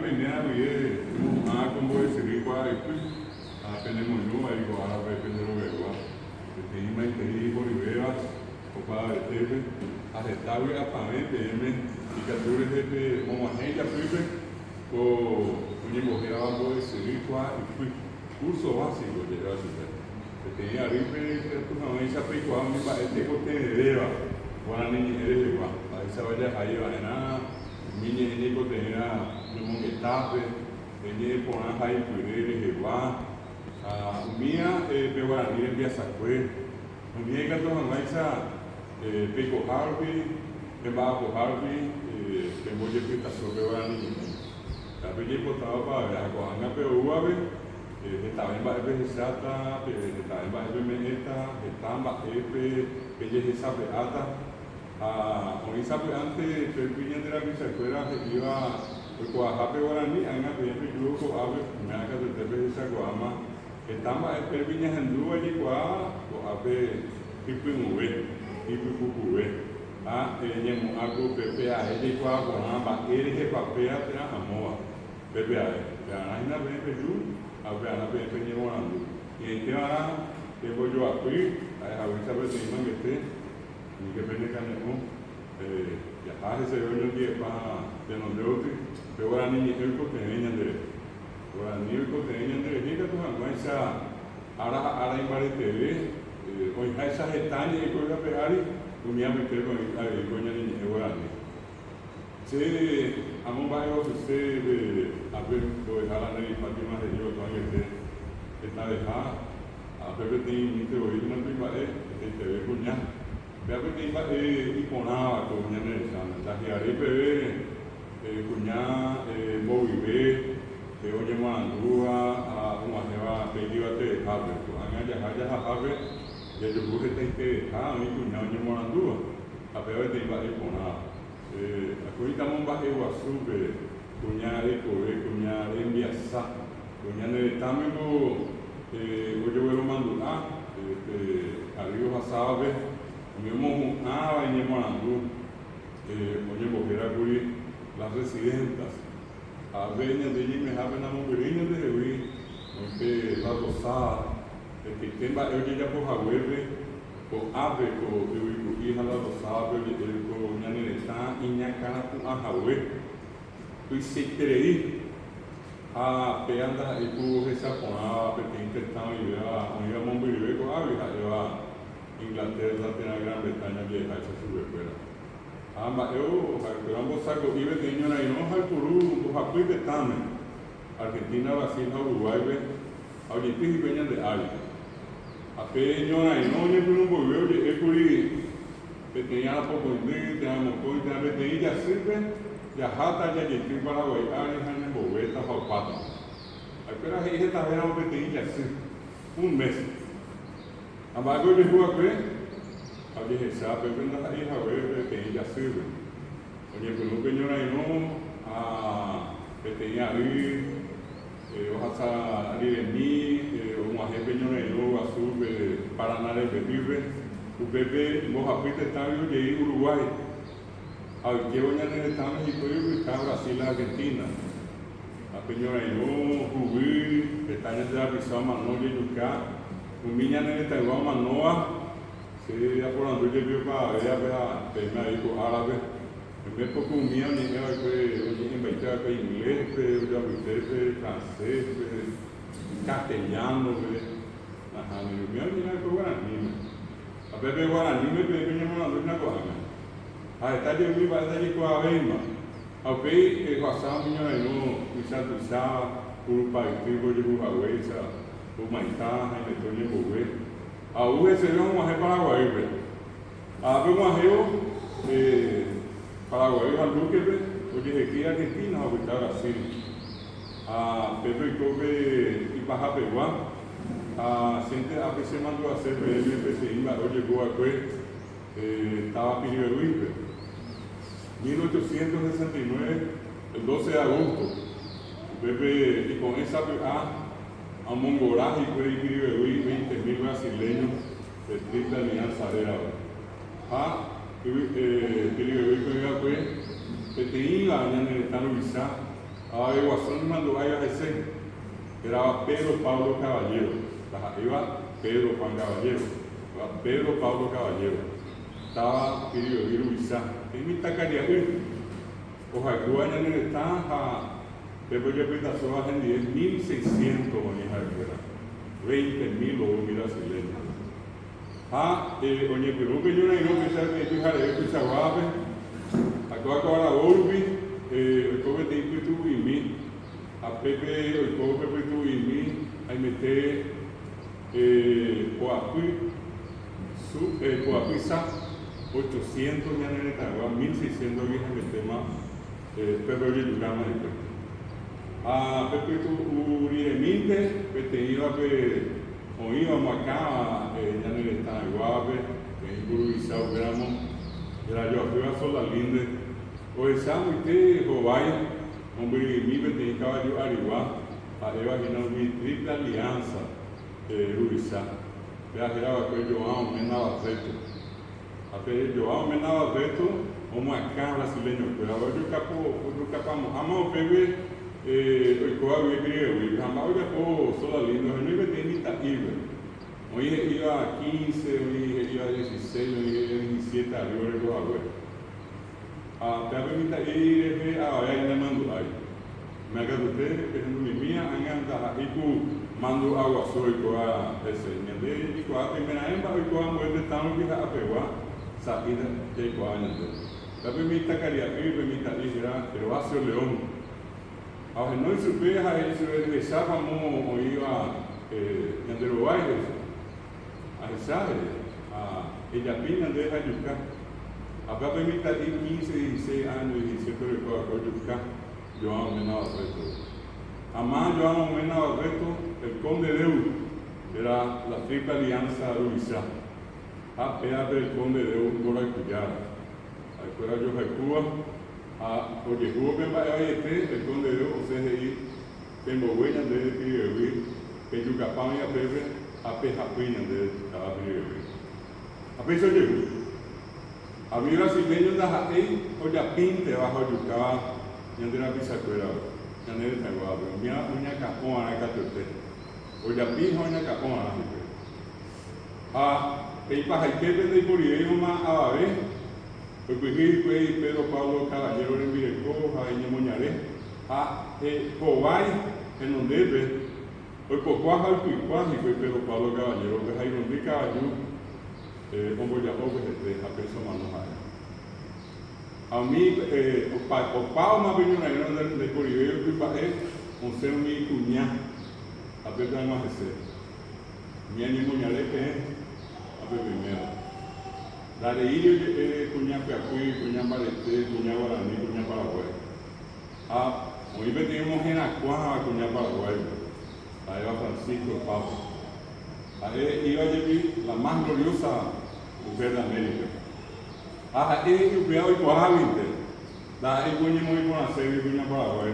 venía a como decir igual a tenemos no ahí go a ver pendero veo que tem mais tem por Rivera o para teve a retawe a pamete e captura de uma rede a prive o nível real do decir igual e curso básico de la ciudad que tem a rive que tu não enche a igual me vai ter que ter agora nem ele igual aí se vai já aí vai na minha ele que tem no mundo etape ele por a aí por ele igual a minha pegou a linha de essa coisa a minha que tu não enche pegou Harvey embargo Harvey pegou de pita sobre a linha tapi dia potong apa ya agora na pegou a ver estava em baixo de resata, estava em baixo de meneta, estava pede resabeata, o resabeante perpinha de la bisacuera que iba o ahape guarani, anga pepe grupo ave, me haga de tepe resaguama, estava perpinha handua de qua, o ave pipimuwe, pipipukuwe, nyemu ago pepe a ele qua guama, ele repapea tra amoa, pepe a já ainda bem peju a ver a ver peña morando y este ahora tengo yo aquí a ver saber si me mete y que pene canemo ya hace se yo día para de no de otro pero ahora ni el coteña de ahora ni el coteña de ni que tu aguanza ahora en barete hoy esa gestaña y con la pegari un día me quedo con el coña ni ahora ni se amo varios se a ver lo dejar a nadie para que más de yo todavía está dejada a ver que tiene que oír una prima que te ve cuña vea que tiene y ponaba con cuña en el sana la que haré bebé cuña movibe que oye mandúa a una jeva que iba a te dejar anga ya jabe ya yo busqué que dejar mi cuña oye mandúa a ver que iba a ir ponaba aquí estamos bajo Iguazú cuñare coe cuñare enviasa cuñare tamego oye vuelo mandula arriba sabe mismo vaina morando oye bojera curi las residentas a veña de allí me haben na mugurinha de reui la rosada que temba eu já por haguerre o ave ko eu hija la rosada el ko ñane está iña cara ku ahawe tu se trei a peanda e tu essa com a petente tão e a mombiri ko ave a Inglaterra tem a Grã-Bretanha de essa subespera mas eu vamos saco ibe tenho na não vai por o rapaz betame Argentina Brasil Uruguai Argentina venha de área a peñona y no por un boleo de ecuri que tenía poco de te amo con te ave de ella sirve ya hata ya que tin Paraguay ari han boveta hopata espera que esta vez no te ella un mes abago de rua que a que sabe que anda ahí a ver que ella sirve oye con un peñona y no que tenía ali ojalá ali de mí uma reunião no azul Paraná de Bebê o bebê morra pita está de Uruguai al que hoy en está México y está Brasil Argentina a peñora no Rubí que está en la pisada Manoa de Yucá un niño en el Taiwán Manoa se apurando de viu para ver a pena aí com árabe me pouco um minha ninguém vai hoje em Baité com inglês eu já vi francês castelhano, no meu não é Guarani, a bebê Guarani me bebe uma luz na guarda, a está de mim vai dar de com a rima, ao pei que passar minha no Santo Sá, o pai tribo de Huawei, o Maitá, a Netônia Boué, a U recebeu uma ré Paraguai, a ver uma ré Paraguai, a Luque, o de aqui Argentina, o de Brasil. A Pedro Icobe y Pajapeguá, a gente a veces mandó a hacer PCI, hoy llegó a que estaba Piriberuipe. 1869, el 12 de agosto, Pepe, y con esa a Mongoraje y Piriberuipe, 20.000 brasileños de Triple Alianza Arera. Piriberuipe, que tenía en el estado Bizá. a Iguazón mandó a ese, era Pedro Pablo Caballero, iba Pedro Juan Caballero, Pedro Pablo Caballero, estaba querido Iruizá, y mi tacaria ojalá en el estado, pero yo pensaba en 10.600 bonijas, 20.000 o brasileños. Oye, pero que yo no sé que dejar de saber, agora ouve, o povo tem que tu em mim, a Pepe, o povo Pepe tu em mim, aí meter Coapuisa, 800 ya en el Tagua, 1.600 viejas meter más, Pepe de Lugama de Pepe. Pepe tu Urieminte, Pepe iba o íbamos acá, ya en el Tagua, en Uruguay, operamos, era yo fui a sola linda, o esa muy Hawaii, hombre mi vete caballo Ariwa, a imaginar mi triple alianza Uruguay, ya era que yo amo menaba reto, a que yo amo menaba reto, como acá brasileño, pero ahora yo capamos, amo bebé, el coabio griego, y jamás ya puedo sola linda, no iba a tener ni taíba. Hoy iba a 15, hoy iba a 16, hoy iba a 17, arriba de los abuelos. Pero permita ir a ver en Mandulay. Me agradecer que en mi mía han andado y mando agua soy a ese. Y cuando termina en barrio, cuando muerde estamos que a pegar, salida de cuando. Pero permita que permita ir a Vaso León. Ahora no supe a eso de sábado o iba en el Uruguay. Ella pina de Ayucá. Acá permita ir 15, 16 años, 17 de Ayucá, yo amo menado reto. Además, yo amo menado reto, el conde de U, era la triple alianza de Urizá. Era del conde de U, por la Cuyara. Ahí yo Cuba, porque Cuba me va a ir el conde de U, o sea, ahí, tengo huellas de Tigre, que Yucapán y a Pepe, a Pejapuina de Tigre. A pesar de a mí brasileño da ahí, hoy a pinte bajo Yucá, y ande la pisacuera, y ande el Taguá, pero mira una capona a Catote, hoy a pin, hoy a capona a Jepe. El pajaque de Puribeiro más a ver, porque Pedro Pablo Caballero de Vireco, a Eñe Moñaré, a Cobay, en donde ve, hoy Cocuaja, el Picuaja, y Pedro Pablo Caballero, que hay donde caballo. Como ya poco a peso manos a mí, o pau más bien una gran de Coribeo que pagué, con ser mi cuñá, a ver de más de ser. Mi año muñale que es, a ver primero. La de ir cuñá Peacuí, cuñá Palesté, cuñá Guaraní, cuñá Paraguay. Hoy tenemos en Acuaja, cuñá Paraguay. Ahí va Francisco Pablo. Ahí iba a llevar la más gloriosa mujer de América. Es cuidado y cohabite. Da es muy por hacer y cuña para Paraguay.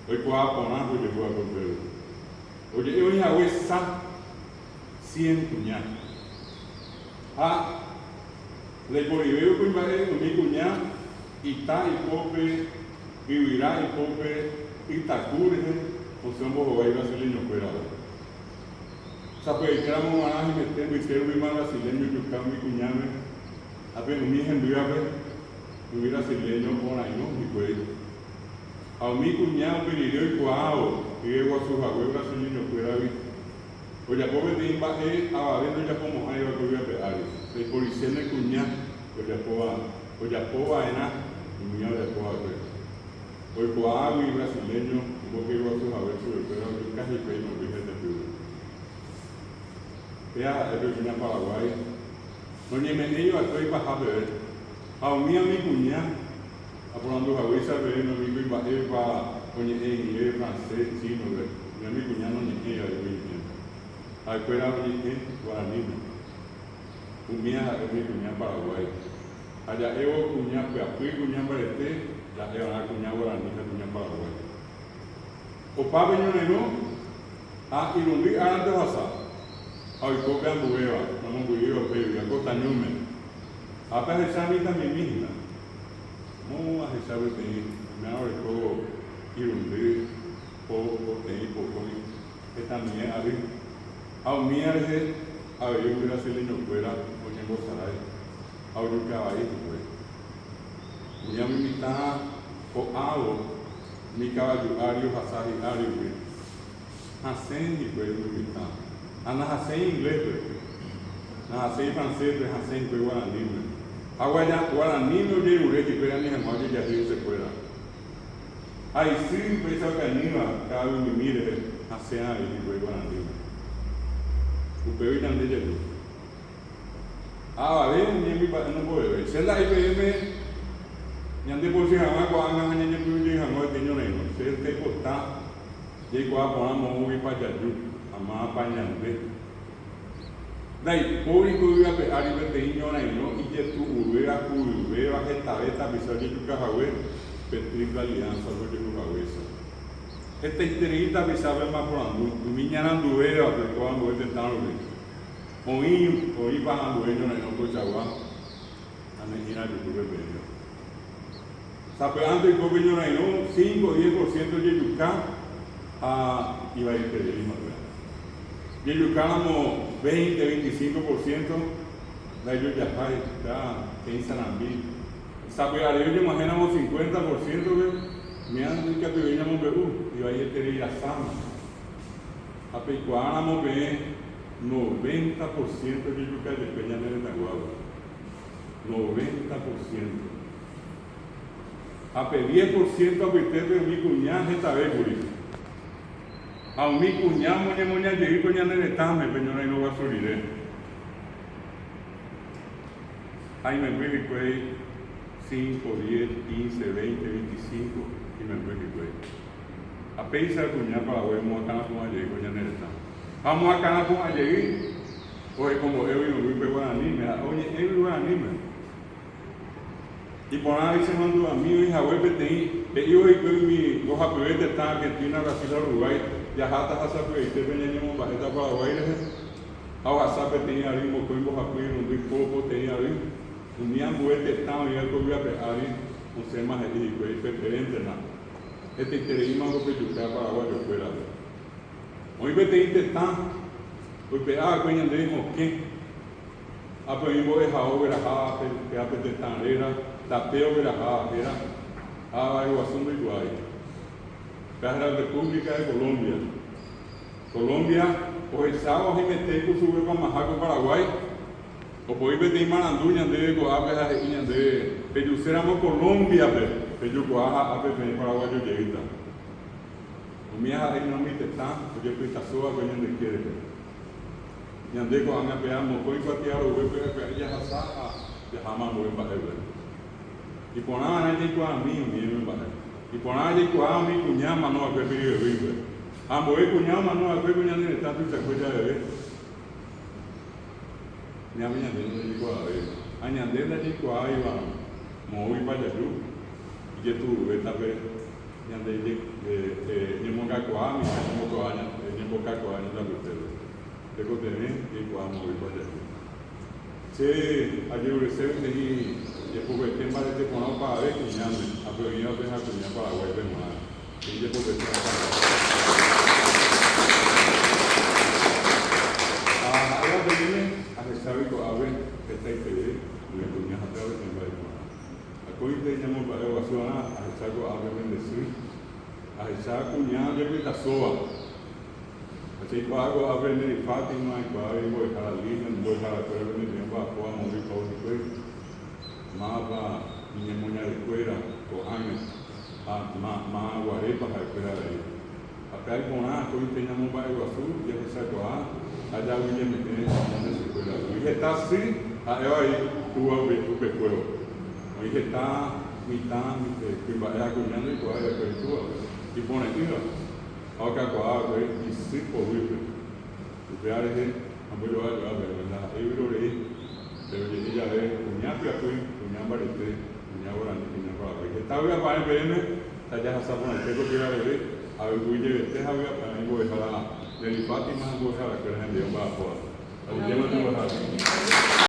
Hoy cohaponar porque fue a correr. Oye, yo ya voy a 100 cuñas. Le poribeo con mi cuñá, Ita y Pope, Vivirá y Pope, Itacure, o sea, un poco brasileño fuera. O sea, pues éramos manajes y metemos, hicieron mi más brasileño, yo buscaba mi cuñame, apenas mi gente iba a ver, mi brasileño por ahí, ¿no? Y pues, a mi cuñado pedido y cuau, y llegó a sus abuelos brasileños fuera a ver. Oye, pobre de imbaje, a ver, ya como hay algo que voy a pegar. El policía de cuñado, oye, poa, ena, y cuñado de poa, hoy cuau y brasileño, y porque llegó a sus abuelos, pero yo casi que no dije de fútbol. Ya es de Paraguay. No ni me ellos estoy bajando de ver. A mi cuñada, hablando de Hawaii, sabe, no mi cuñada para oye inglés, francés, chino, mi cuñada no ni ella de Guinea. A escuela de Guaraní. Cuñada es mi cuñada Paraguay. Allá Evo cuñada, pero fui cuñada para este, ya era la cuñada Guaraní, la cuñada Paraguay. O papi no y lo vi antes de pasar. Hoy copian bueva, no me bueva, pero ya costa ñume. Apenas esa mitad mi misma. No a esa vez me ahora todo irunde. Ao minha é a eu vira se lenho fuera o tempo sarai. Ao eu que aí foi. Minha mimita o ao mi cavallo ario hasahi ario vi. Hasen e foi mimita. Ana hasen inglês. Na hasen francês, hasen foi guarani. Agora guarani no de ure que foi a minha mãe de já se fuera. Aí sim, pensa que a Nina, cada um me mira, a cena e foi guarani. O peo ainda de Jesus. Ah, vale, nem não vou ver. Se lá IBM, nem depois se ramar com a minha mãe de tudo de ramar de nenhum. Se ele tem cortar, de com a boa mão e para Jesus, a mãe apanhando. Daí, por isso eu ia pegar e ver de nenhum e de tu uveira a reta bisa de tu carro Petrica aliança do de cabeça. Esta entrevista avisava mais por ano. Domingo na doeira, quando eu tentava ver. Hoje para a doeira não estou chegando. A menina de tudo bem. Sabe antes que eu venho não 5 ou 10% de yucá e vai perder mais. De yucá não 20-25% da yucá já tem sanambi. Sabe, eu imaginamos 50% de minha dica que veníamos Peru e aí teria a sama. A pecuária não vem 90% de yucá de penha na guava. 90%. A 10% a obter mi cunhã retabe por isso. A mi cunhã mulher de ir cunhã nele tame penhora e não vai sorrir. Aí me veio que 5, 10, 15, 20, 25 y me fue que fue. A pensar cuña para ver cómo acá con allí, cuña neta. Vamos acá con allí. Oye, como yo y me voy a anime, oye, yo voy a anime. Y por ahí se mandó a mí, hija, voy a pedir, yo y mi hoja pebete está en Argentina, Brasil, Uruguay, ya hasta hasta que te veníamos para esta Paraguay, ahora sabe tenía ritmo, con hoja pebete, un poco tenía ritmo. Un día muerte estaba y algo voy a pegar un ser más edífico y preferente nada. Este interés más que yo para agua de fuera. Hoy vete intentando, hoy pegaba con el de mosquín. A pues mismo de jao verajá, que a petetanera, tapeo verajá, era a Iguazú de Iguay. Para la República de Colombia. Colombia, pues el sábado y meter con su para Majaco, Paraguay. O pode ver tem Mananduña de Goiás de Pejuceramo Colômbia Pejucoa a Pepe Paraguai de Jeita. O minha aí não me está porque pessoa ganhando de querer. Yande com a minha pea mo coi patear o Pepe já raça de Hama mo em Bahia. E por nada nem com a mim em Bahia. E por nada com a mim cunhá mano a Pepe de Viva. A mo e cunhá mano a Pepe de está tu se coisa de ver. Minha minha dele de Guarani, a minha dele de Guarani vai morrer para Jesus, e tu vai saber minha dele de Mongacoa, minha Mongacoa, da Butela, de Coterem e Guarani morrer para Jesus. Se a gente recebe de pobreza para te poner para ver que minha a pequena tem a pequena para Paraguai bem mais, e de pobreza para sabe que a ver está impedido de cuñar a través de la a coisa tenemos para a zona a saco a ver bendecir a esa cuñar de vida soa así pago a ver de Fátima y para ir voy a la línea voy a la prueba de tiempo a poder morir todo el cuerpo más va niña muña de fuera o años más guarepa para esperar ahí acá hay con a coisa tenemos para el azul ya se saco a allá viene me tiene que está assim, aí o pecuero. Aí que está mitad, que vai acolhendo e vai apertou e põe aqui ó. Ao que agora e se for livre. O ver é a melhor a ver na euro aí. Deve de já ver o minha piacu, o minha barete, o minha orante, o minha palavra. Que tá o vai bem, tá já sabe não pego que vai ver. A o de terra vai para aí vou falar. Ele Fátima vou falar que ele deu uma foto. Ele deu uma